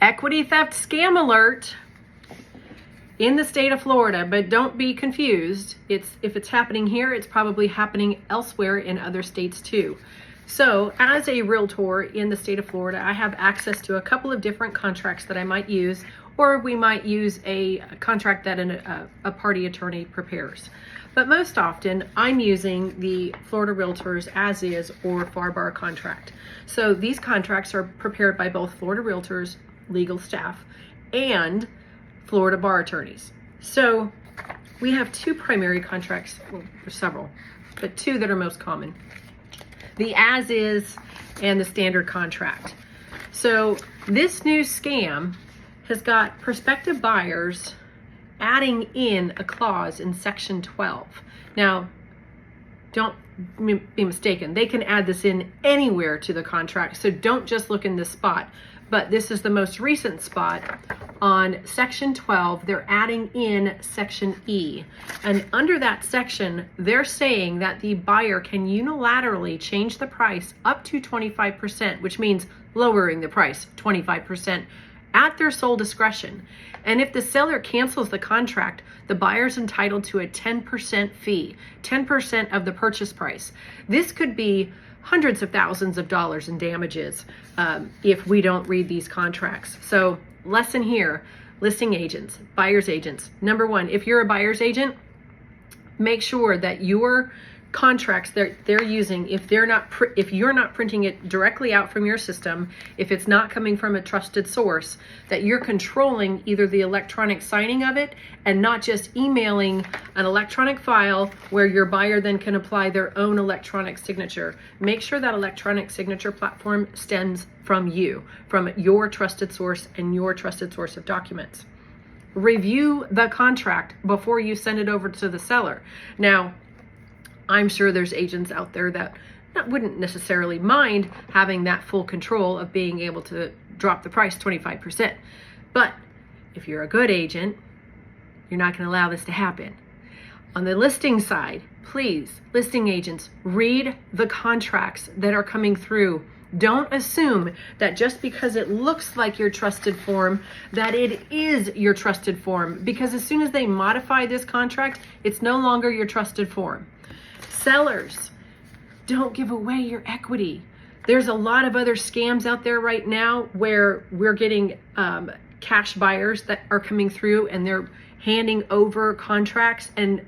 Equity theft scam alert in the state of Florida, but don't be confused. If it's happening here, it's probably happening elsewhere in other states too. So as a realtor in the state of Florida, I have access to a couple of different contracts that I might use, or we might use a contract that a party attorney prepares. But most often I'm using the Florida Realtors as is or FAR/BAR contract. So these contracts are prepared by both Florida Realtors legal staff and Florida bar attorneys. So we have two primary contracts, well, there's several, but two that are most common. The as is and the standard contract. So this new scam has got prospective buyers adding in a clause in section 12. Now, don't be mistaken. They can add this in anywhere to the contract. So don't just look in this spot, but this is the most recent spot on section 12. They're adding in section E. And under that section, they're saying that the buyer can unilaterally change the price up to 25%, which means lowering the price 25% at their sole discretion. And if the seller cancels the contract, the buyer's entitled to a 10% fee, 10% of the purchase price. This could be hundreds of thousands of dollars in damages if we don't read these contracts. So lesson here, listing agents, buyer's agents. Number one, if you're a buyer's agent, make sure that your contracts they're using, if you're not printing it directly out from your system, if it's not coming from a trusted source, that you're controlling either the electronic signing of it and not just emailing an electronic file where your buyer then can apply their own electronic signature. Make sure that electronic signature platform stems from you, from your trusted source and your trusted source of documents. Review the contract before you send it over to the seller. Now, I'm sure there's agents out there that wouldn't necessarily mind having that full control of being able to drop the price 25%. But if you're a good agent, you're not going to allow this to happen. On the listing side, please, listing agents, read the contracts that are coming through. Don't assume that just because it looks like your trusted form, that it is your trusted form. Because as soon as they modify this contract, it's no longer your trusted form. Sellers, don't give away your equity. There's a lot of other scams out there right now where we're getting cash buyers that are coming through and they're handing over contracts, and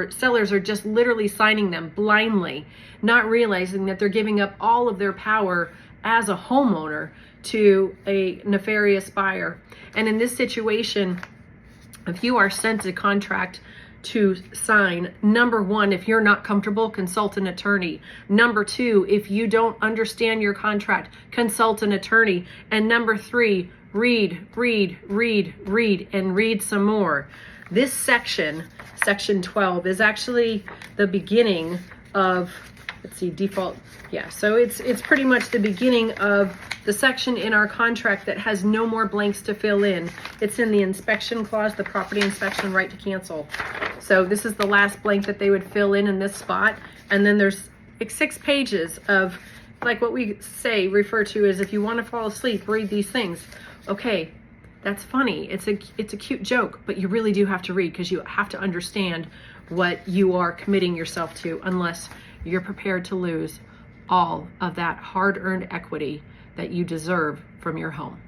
sellers are just literally signing them blindly, not realizing that they're giving up all of their power as a homeowner to a nefarious buyer. And in this situation, if you are sent a contract to sign, number one, if you're not comfortable, consult an attorney. Number two, if you don't understand your contract, consult an attorney. And number three, read, and read some more. This section 12, is actually the beginning of, let's see, default. Yeah, so it's pretty much the beginning of the section in our contract that has no more blanks to fill in. It's in the inspection clause, the property inspection right to cancel. So this is the last blank that they would fill in this spot. And then there's 6 pages of, like what we refer to as, if you want to fall asleep, read these things. Okay, that's funny. It's a cute joke, but you really do have to read, because you have to understand what you are committing yourself to, unless you're prepared to lose all of that hard-earned equity that you deserve from your home.